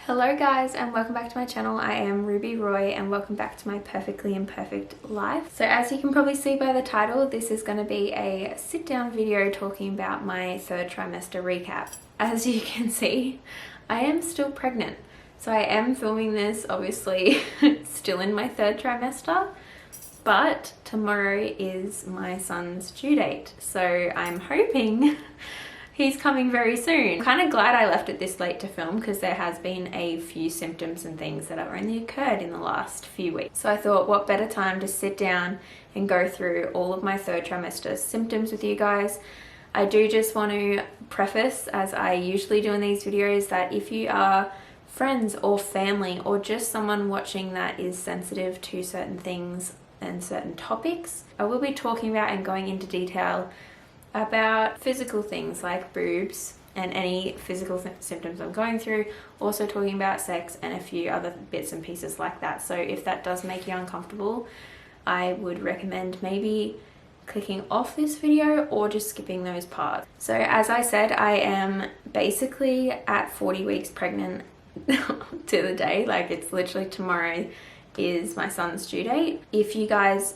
Hello guys and welcome back to my channel. I am Ruby Roy and welcome back to my perfectly imperfect life. So as you can probably see by the title, this is going to be a sit down video talking about my third trimester recap. As you can see, I am still pregnant. So I am filming this obviously still in my third trimester, but tomorrow is my son's due date. So I'm hoping he's coming very soon. I'm kind of glad I left it this late to film because there has been a few symptoms and things that have only occurred in the last few weeks. So I thought what better time to sit down and go through all of my third trimester symptoms with you guys. I do just want to preface, as I usually do in these videos, that if you are friends or family or just someone watching that is sensitive to certain things and certain topics, I will be talking about and going into detail about physical things like boobs and any physical symptoms I'm going through, also talking about sex and a few other bits and pieces like that. So if that does make you uncomfortable, I would recommend maybe clicking off this video or just skipping those parts. So as I said, I am basically at 40 weeks pregnant to the day. Like, it's literally tomorrow is my son's due date. If you guys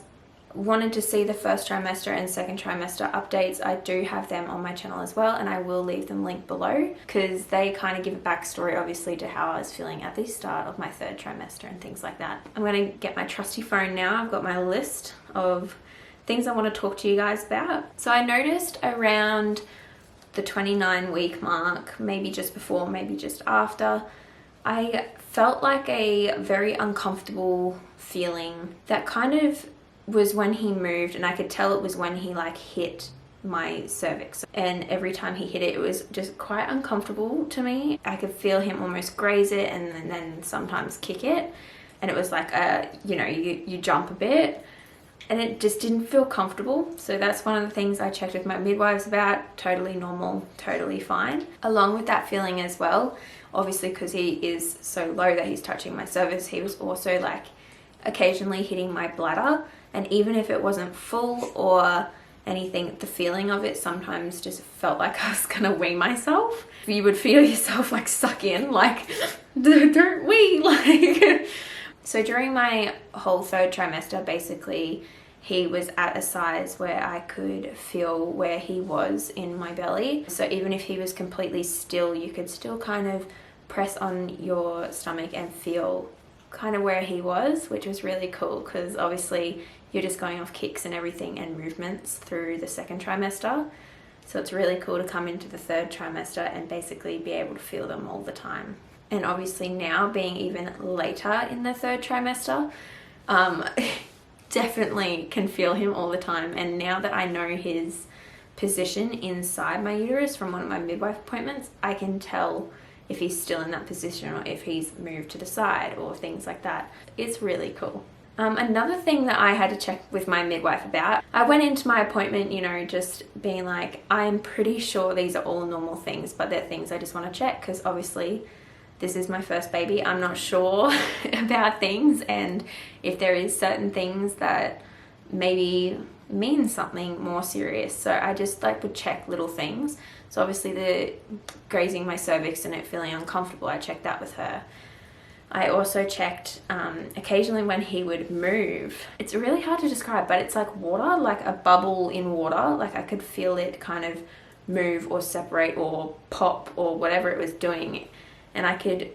wanted to see the first trimester and second trimester updates, I do have them on my channel as well, and I will leave them linked below because they kind of give a backstory obviously to how I was feeling at the start of my third trimester and things like that. I'm going to get my trusty phone now. I've got my list of things I want to talk to you guys about. So I noticed around the 29-week mark, maybe just before, maybe just after, I felt like a very uncomfortable feeling that kind of was when he moved, and I could tell it was when he like hit my cervix, and every time he hit it, it was just quite uncomfortable to me. I could feel him almost graze it and then sometimes kick it, and it was like you jump a bit and it just didn't feel comfortable. So that's one of the things I checked with my midwives about. Totally normal, totally fine. Along with that feeling as well, obviously because he is so low that he's touching my cervix, he was also like occasionally hitting my bladder. And even if it wasn't full or anything, the feeling of it sometimes just felt like I was gonna wee myself. You would feel yourself like suck in, like, don't wee, like. So during my whole third trimester, basically, he was at a size where I could feel where he was in my belly. So even if he was completely still, you could still kind of press on your stomach and feel kind of where he was, which was really cool because obviously you're just going off kicks and everything and movements through the second trimester. So it's really cool to come into the third trimester and basically be able to feel them all the time. And obviously now being even later in the third trimester, definitely can feel him all the time. And now that I know his position inside my uterus from one of my midwife appointments, I can tell if he's still in that position or if he's moved to the side or things like that. It's really cool. Another thing that I had to check with my midwife about, I went into my appointment, just being like, I'm pretty sure these are all normal things, but they're things I just want to check because obviously this is my first baby. I'm not sure about things, and if there is certain things that maybe mean something more serious. So I just would check little things. So obviously the grazing my cervix and it feeling uncomfortable, I checked that with her. I also checked occasionally when he would move. It's really hard to describe, but it's like water, like a bubble in water. Like I could feel it kind of move or separate or pop or whatever it was doing. And I could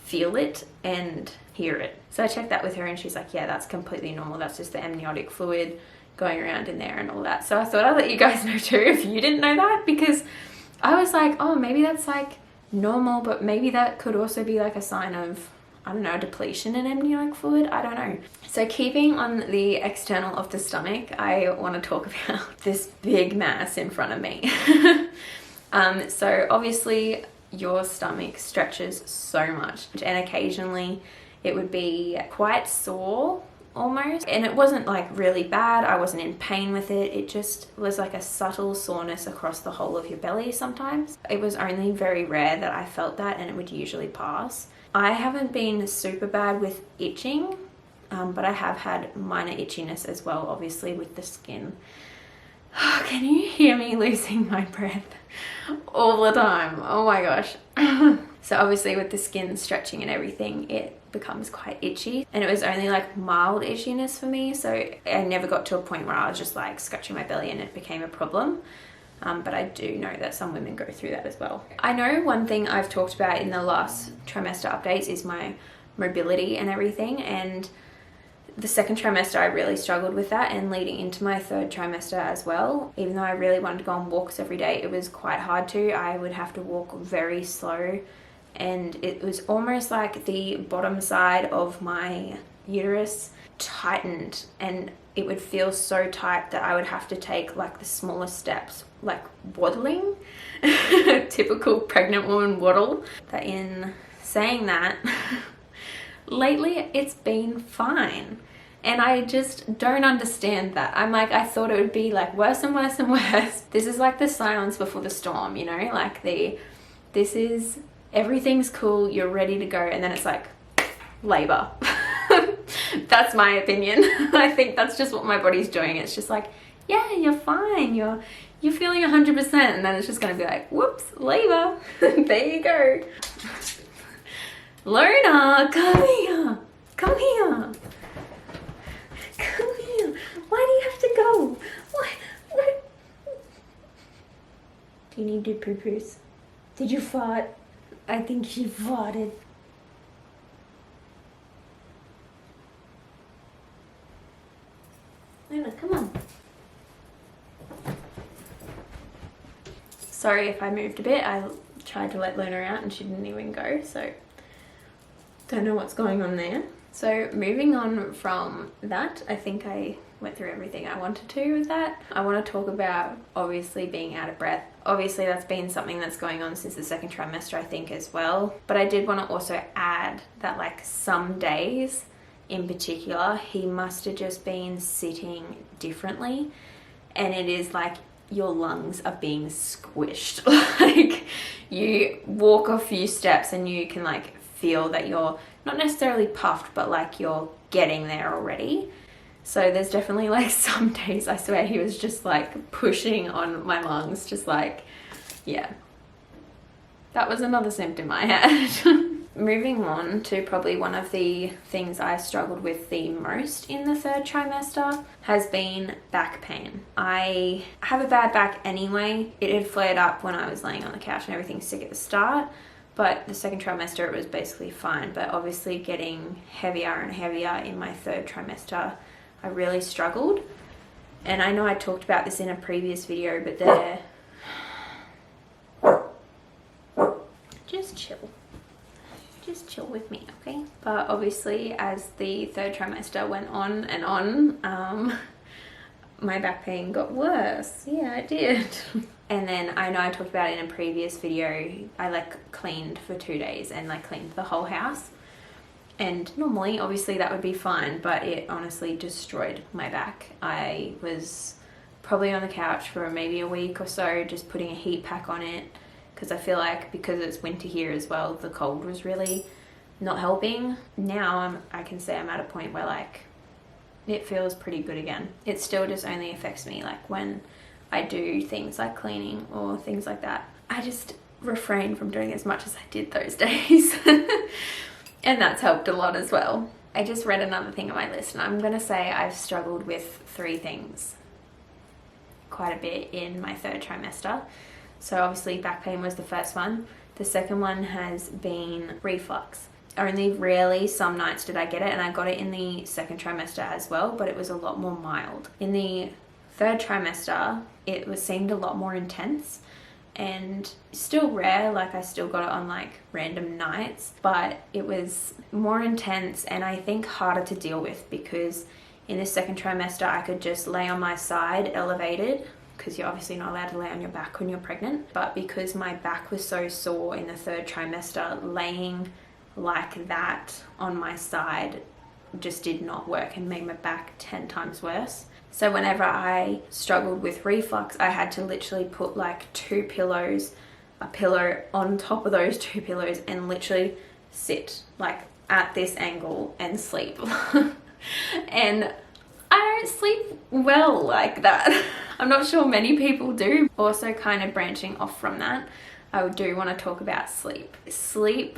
feel it and hear it. So I checked that with her and she's like, yeah, that's completely normal. That's just the amniotic fluid going around in there and all that. So I thought I'd let you guys know too if you didn't know that, because I was like, oh, maybe that's like normal, but maybe that could also be like a sign of, I don't know, depletion in amniotic fluid. I don't know. So keeping on the external of the stomach, I want to talk about this big mass in front of me. So obviously your stomach stretches so much, and occasionally it would be quite sore almost, and it wasn't like really bad. I wasn't in pain with it. It just was like a subtle soreness across the whole of your belly sometimes. It was only very rare that I felt that, and it would usually pass. I haven't been super bad with itching, but I have had minor itchiness as well, obviously with the skin. Can you hear me losing my breath all the time? Oh my gosh. So obviously with the skin stretching and everything, it becomes quite itchy, and it was only like mild itchiness for me, so I never got to a point where I was just like scratching my belly and it became a problem. But I do know that some women go through that as well. I know one thing I've talked about in the last trimester updates is my mobility and everything, and the second trimester I really struggled with that, and leading into my third trimester as well. Even though I really wanted to go on walks every day, it was quite hard to. I would have to walk very slow, and it was almost like the bottom side of my uterus tightened, and it would feel so tight that I would have to take like the smallest steps, like waddling. Typical pregnant woman waddle. But in saying that, lately it's been fine, and I just don't understand that. I'm like, I thought it would be like worse and worse and worse. This is like the silence before the storm, you know, like this is everything's cool, you're ready to go, and then it's like labor. That's my opinion. I think that's just what my body's doing. It's just like, yeah, you're fine, you're feeling 100%, and then it's just gonna be like, whoops, labor. There you go. Luna, come here. Come here. Come here. Why do you have to go? What? Do you need to poo-poos? Did you fart? I think she farted. Luna, come on. Sorry if I moved a bit. I tried to let Luna out and she didn't even go, so don't know what's going on there. So moving on from that, I think I went through everything I wanted to with that. I want to talk about obviously being out of breath. Obviously that's been something that's going on since the second trimester, I think, as well. But I did want to also add that like some days in particular, he must have just been sitting differently, and it is like your lungs are being squished. Like you walk a few steps and you can like feel that you're not necessarily puffed, but like you're getting there already. So there's definitely like some days, I swear, he was just like pushing on my lungs, just like, yeah. That was another symptom I had. Moving on to probably one of the things I struggled with the most in the third trimester has been back pain. I have a bad back anyway. It had flared up when I was laying on the couch and everything sick at the start, but the second trimester it was basically fine. But obviously getting heavier and heavier in my third trimester, I really struggled. And I know I talked about this in a previous video, but just chill. Just chill with me, okay? But obviously as the third trimester went on and on, my back pain got worse. Yeah, it did. And then I know I talked about it in a previous video, I like cleaned for 2 days and like cleaned the whole house. And normally, obviously that would be fine, but it honestly destroyed my back. I was probably on the couch for maybe a week or so, just putting a heat pack on it, because I feel like because it's winter here as well, the cold was really not helping. Now I can say I'm at a point where like it feels pretty good again. It still just only affects me like when I do things like cleaning or things like that. I just refrain from doing as much as I did those days. And that's helped a lot as well. I just read another thing on my list, and I'm gonna say I've struggled with 3 things quite a bit in my third trimester. So obviously back pain was the first one. The second one has been reflux. Only rarely, some nights did I get it, and I got it in the second trimester as well, but it was a lot more mild. In the third trimester, it seemed a lot more intense, and still rare, like I still got it on like random nights, but it was more intense and I think harder to deal with, because in the second trimester I could just lay on my side elevated, because you're obviously not allowed to lay on your back when you're pregnant. But because my back was so sore in the third trimester, laying like that on my side just did not work and made my back 10 times worse. So whenever I struggled with reflux, I had to literally put like 2 pillows, a pillow on top of those 2 pillows, and literally sit like at this angle and sleep. And I don't sleep well like that. I'm not sure many people do. Also, kind of branching off from that, I do want to talk about sleep. Sleep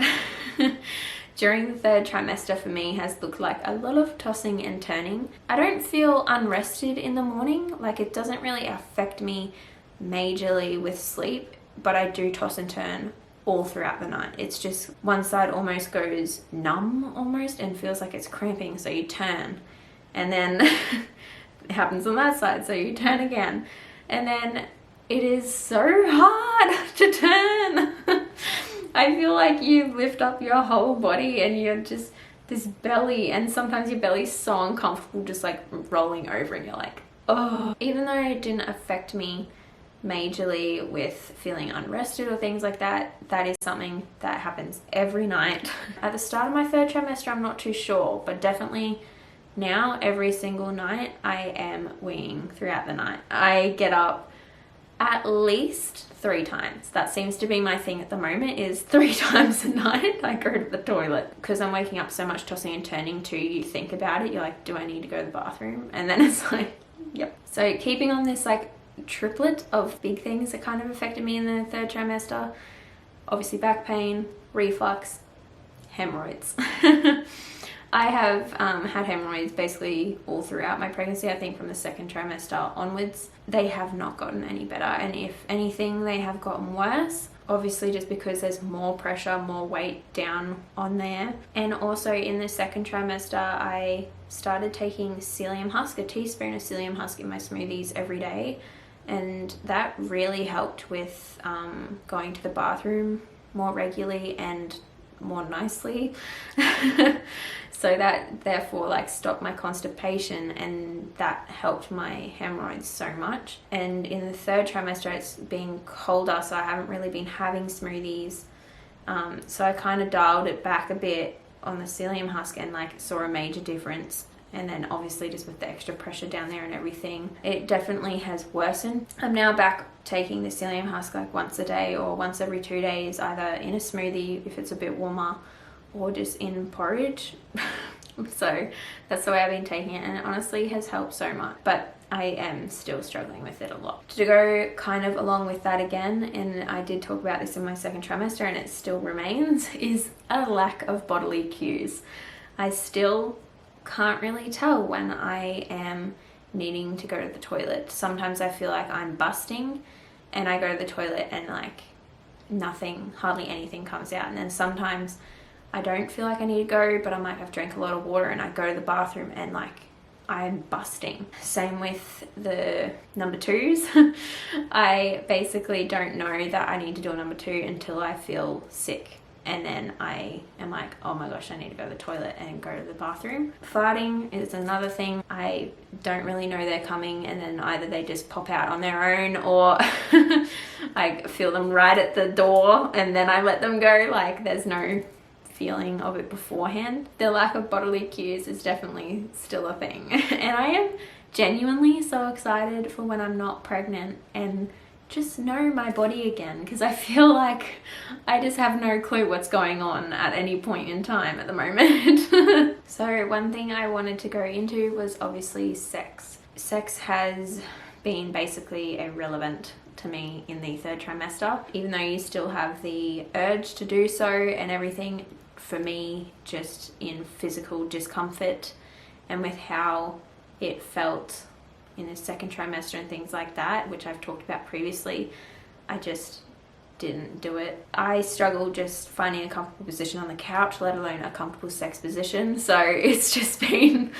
during the third trimester for me has looked like a lot of tossing and turning. I don't feel unrested in the morning, like it doesn't really affect me majorly with sleep, but I do toss and turn all throughout the night. It's just one side almost goes numb almost and feels like it's cramping, so you turn, and then it happens on that side, so you turn again, and then it is so hard to turn. I feel like you lift up your whole body and you're just this belly, and sometimes your belly's so uncomfortable just like rolling over and you're like, oh. Even though it didn't affect me majorly with feeling unrested or things like that, that is something that happens every night. At the start of my third trimester, I'm not too sure, but definitely now every single night I am weeing throughout the night. I get up at least 3 times. That seems to be my thing at the moment, is 3 times a night I go to the toilet. Because I'm waking up so much tossing and turning too, you think about it, you're like, do I need to go to the bathroom? And then it's like, yep. So keeping on this like triplet of big things that kind of affected me in the third trimester, obviously back pain, reflux, hemorrhoids. I have had hemorrhoids basically all throughout my pregnancy. I think from the second trimester onwards, they have not gotten any better, and if anything, they have gotten worse. Obviously just because there's more pressure, more weight down on there. And also in the second trimester, I started taking psyllium husk, a teaspoon of psyllium husk in my smoothies every day, and that really helped with going to the bathroom more regularly and more nicely. So that therefore like stopped my constipation, and that helped my hemorrhoids so much. And in the third trimester, it's been colder, so I haven't really been having smoothies, so I kind of dialed it back a bit on the psyllium husk and like saw a major difference. And then obviously just with the extra pressure down there and everything, it definitely has worsened. I'm now back taking the psyllium husk like once a day or once every 2 days, either in a smoothie if it's a bit warmer, or just in porridge. So that's the way I've been taking it, and it honestly has helped so much, but I am still struggling with it a lot. To go kind of along with that again, and I did talk about this in my second trimester and it still remains, is a lack of bodily cues. I still can't really tell when I am needing to go to the toilet. Sometimes I feel like I'm busting and I go to the toilet and like nothing, hardly anything comes out, and then sometimes I don't feel like I need to go, but I might have drank a lot of water and I go to the bathroom and like I'm busting. Same with the number 2s. I basically don't know that I need to do a number 2 until I feel sick, and then I am like, oh my gosh, I need to go to the toilet and go to the bathroom. Farting is another thing. I don't really know they're coming, and then either they just pop out on their own, or I feel them right at the door and then I let them go. Like there's no feeling of it beforehand. The lack of bodily cues is definitely still a thing. And I am genuinely so excited for when I'm not pregnant and just know my body again, because I feel like I just have no clue what's going on at any point in time at the moment. So one thing I wanted to go into was obviously sex. Sex has been basically irrelevant to me in the third trimester, even though you still have the urge to do so and everything. For me, just in physical discomfort and with how it felt in the second trimester and things like that, which I've talked about previously, I just didn't do it. I struggle just finding a comfortable position on the couch, let alone a comfortable sex position. So it's just been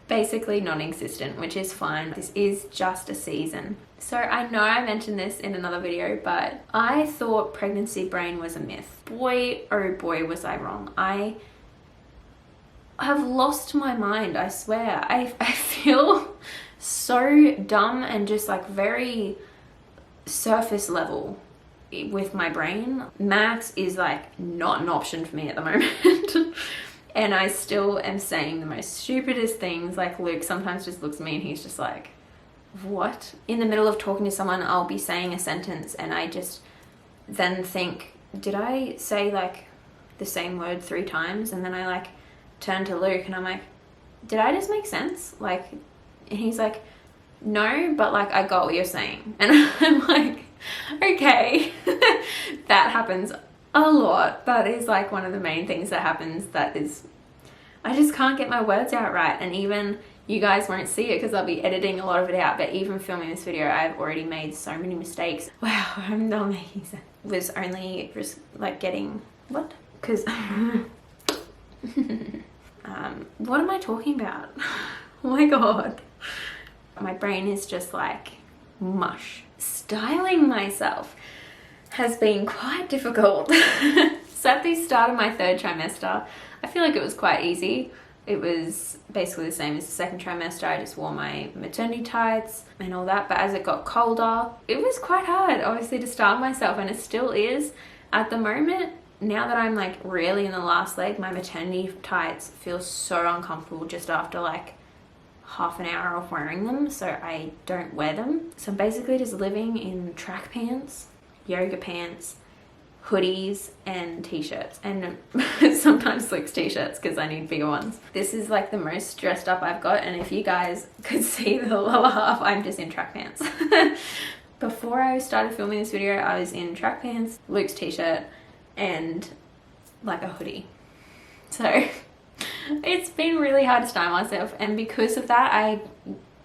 basically non-existent, which is fine. This is just a season. So I know I mentioned this in another video, but I thought pregnancy brain was a myth. Boy, oh boy, was I wrong. I have lost my mind, I swear. I feel so dumb and just like very surface level with my brain. Maths is like not an option for me at the moment. And I still am saying the most stupidest things. Like Luke sometimes just looks at me and he's just like, what? In the middle of talking to someone, I'll be saying a sentence and I just then think, did I say like the same word 3 times? And then I like turn to Luke and I'm like, did I just make sense? Like, and he's like, no, but like I got what you're saying. And I'm like, Okay, that happens a lot. That is like one of the main things that happens. That is, I just can't get my words out right. And even you guys won't see it because I'll be editing a lot of it out. But even filming this video, I've already made so many mistakes. Wow, I'm not making sense. It was only just like getting, what? Because, what am I talking about? Oh my God. My brain is just like mush. Styling myself has been quite difficult. So at the start of my third trimester, I feel like it was quite easy. It was basically the same as the second trimester. I just wore my maternity tights and all that. But as it got colder, it was quite hard, obviously, to style myself, and it still is at the moment. Now that I'm like really in the last leg, my maternity tights feel so uncomfortable just after like half an hour of wearing them, so I don't wear them. So I'm basically just living in track pants, yoga pants, hoodies and t-shirts, and sometimes Slicks t-shirts because I need bigger ones. This is like the most dressed up I've got, and if you guys could see the lower half, I'm just in track pants. Before I started filming this video, I was in track pants, Luke's t-shirt, and like a hoodie. So it's been really hard to style myself, and because of that, I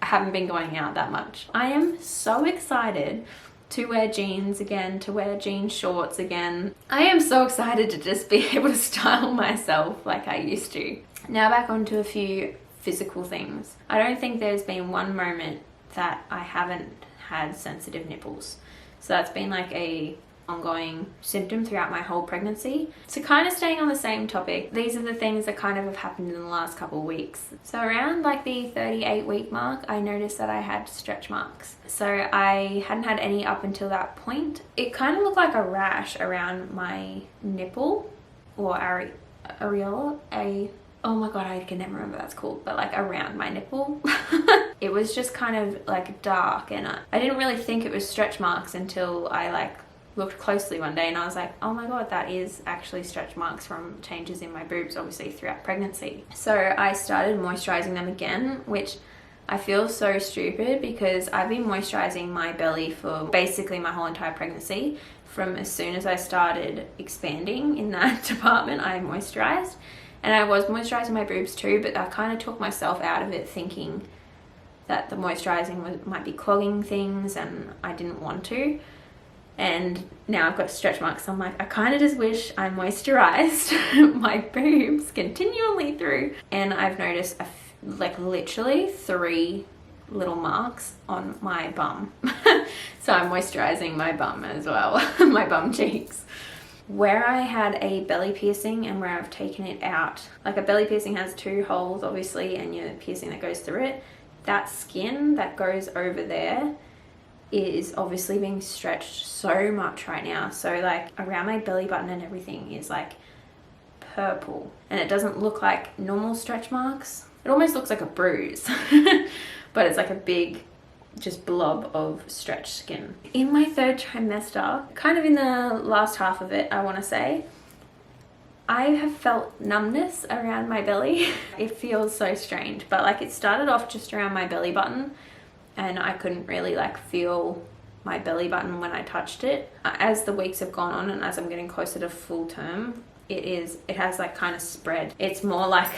haven't been going out that much. I am so excited to wear jeans again, to wear jean shorts again. I am so excited to just be able to style myself like I used to. Now back onto a few physical things. I don't think there's been one moment that I haven't had sensitive nipples. So that's been like a ongoing symptom throughout my whole pregnancy. So kind of staying on the same topic, these are the things that kind of have happened in the last couple of weeks. So around like the 38-week mark, I noticed that I had stretch marks. So I hadn't had any up until that point. It kind of looked like a rash around my nipple, or areola, oh my God, I can never remember what that's called, but like around my nipple. It was just kind of like dark, and I didn't really think it was stretch marks until I like looked closely one day, and I was like, oh my God, that is actually stretch marks from changes in my boobs, obviously throughout pregnancy. So I started moisturizing them again, which I feel so stupid because I've been moisturizing my belly for basically my whole entire pregnancy. From as soon as I started expanding in that department, I moisturized, and I was moisturizing my boobs too, but I kind of took myself out of it thinking that the moisturizing might be clogging things, and I didn't want to. And now I've got stretch marks, so I'm like, I kind of just wish I moisturized my boobs continually through. And I've noticed like literally 3 little marks on my bum. So I'm moisturizing my bum as well, my bum cheeks. Where I had a belly piercing and where I've taken it out, like a belly piercing has 2 holes obviously, and your piercing that goes through it, that skin that goes over there is obviously being stretched so much right now. So like around my belly button and everything is like purple, and it doesn't look like normal stretch marks. It almost looks like a bruise, but it's like a big just blob of stretched skin. In my third trimester, kind of in the last half of it, I want to say, I have felt numbness around my belly. It feels so strange, but like it started off just around my belly button, and I couldn't really like feel my belly button when I touched it. As the weeks have gone on and as I'm getting closer to full term, it has like kind of spread. It's more like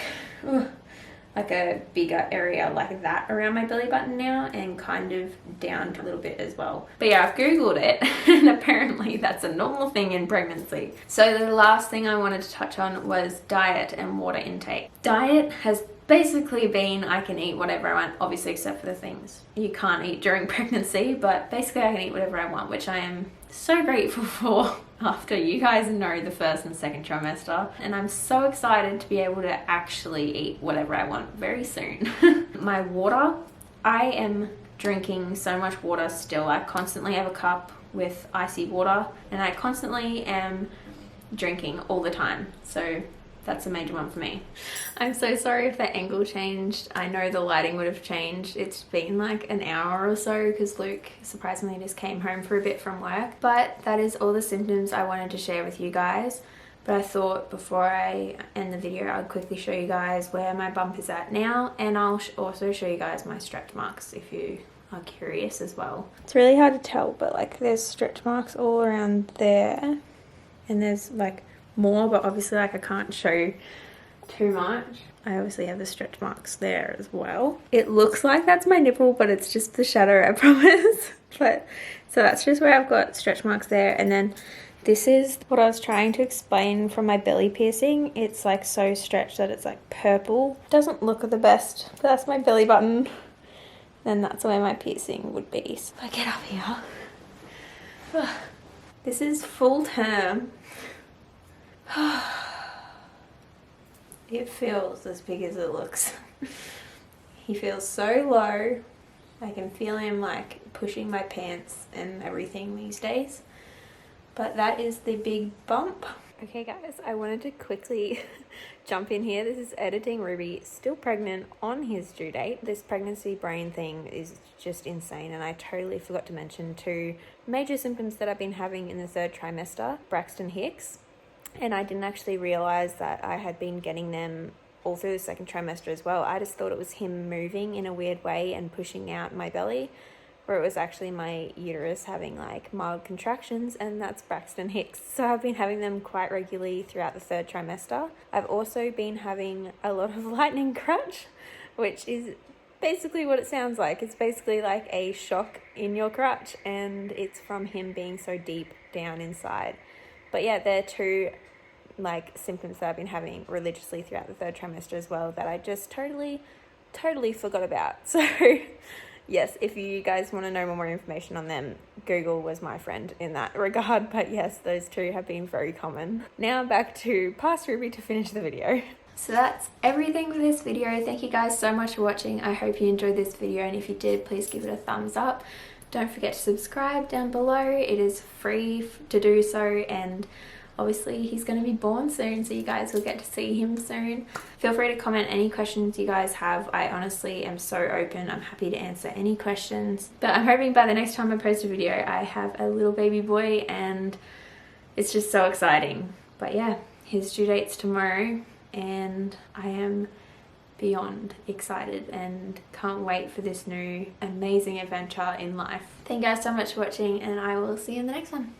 a bigger area like that around my belly button now, and kind of down a little bit as well. But yeah, I've googled it and apparently that's a normal thing in pregnancy. So the last thing I wanted to touch on was diet and water intake. Diet has basically been, I can eat whatever I want, obviously except for the things you can't eat during pregnancy, but basically I can eat whatever I want, which I am so grateful for after you guys know the first and second trimester. And I'm so excited to be able to actually eat whatever I want very soon. My water, I am drinking so much water still. I constantly have a cup with icy water, and I constantly am drinking all the time. So that's a major one for me. I'm so sorry if that angle changed. I know the lighting would have changed. It's been like an hour or so because Luke surprisingly just came home for a bit from work. But that is all the symptoms I wanted to share with you guys. But I thought before I end the video, I'd quickly show you guys where my bump is at now, and I'll also show you guys my stretch marks if you are curious as well. It's really hard to tell, but like there's stretch marks all around there, and there's like more, but obviously like I can't show too much. I obviously have the stretch marks there as well. It looks like that's my nipple, but it's just the shadow, I promise. But so that's just where I've got stretch marks there. And then this is what I was trying to explain from my belly piercing. It's like so stretched that it's like purple. Doesn't look the best, but that's my belly button. Then that's where my piercing would be. So if I get up here. This is full term. It feels as big as it looks. He feels so low. I can feel him like pushing my pants and everything these days. But that is the big bump. Okay guys, I wanted to quickly jump in here. This is editing Ruby, still pregnant on his due date. This pregnancy brain thing is just insane, and I totally forgot to mention 2 major symptoms that I've been having in the 3rd trimester, Braxton Hicks. And I didn't actually realize that I had been getting them all through the 2nd trimester as well. I just thought it was him moving in a weird way and pushing out my belly, where it was actually my uterus having like mild contractions, and that's Braxton Hicks. So I've been having them quite regularly throughout the 3rd trimester. I've also been having a lot of lightning crutch, which is basically what it sounds like. It's basically like a shock in your crutch, and it's from him being so deep down inside. But yeah, they're 2 like symptoms that I've been having religiously throughout the 3rd trimester as well that I just totally forgot about. So yes, if you guys want to know more information on them, Google was my friend in that regard. But yes, those 2 have been very common. Now back to past Ruby to finish the video. So that's everything for this video. Thank you guys so much for watching. I hope you enjoyed this video, and if you did, please give it a thumbs up. Don't forget to subscribe down below. It is free to do so, and obviously he's going to be born soon, so you guys will get to see him soon. Feel free to comment any questions you guys have. I honestly am so open. I'm happy to answer any questions. But I'm hoping by the next time I post a video, I have a little baby boy, and it's just so exciting. But yeah, his due date's tomorrow, and I am beyond excited and can't wait for this new amazing adventure in life. Thank you guys so much for watching, and I will see you in the next one.